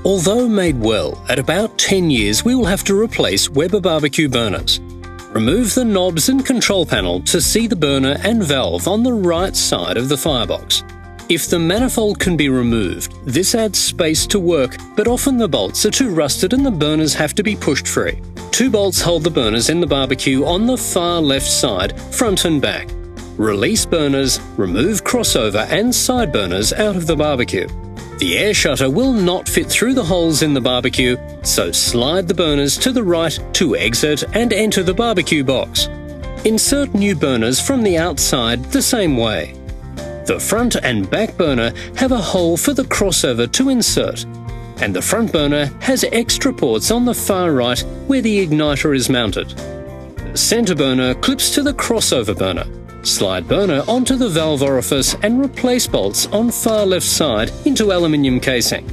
Although made well, at about 10 years we will have to replace Weber BBQ burners. Remove the knobs and control panel to see the burner and valve on the right side of the firebox. If the manifold can be removed, this adds space to work, but often the bolts are too rusted and the burners have to be pushed free. 2 bolts hold the burners in the barbecue on the far left side, front and back. Release burners, remove crossover and side burners out of the barbecue. The air shutter will not fit through the holes in the barbecue, so slide the burners to the right to exit and enter the barbecue box. Insert new burners from the outside the same way. The front and back burner have a hole for the crossover to insert, and the front burner has extra ports on the far right where the igniter is mounted. The center burner clips to the crossover burner. Slide burner onto the valve orifice and replace bolts on far left side into aluminium casing.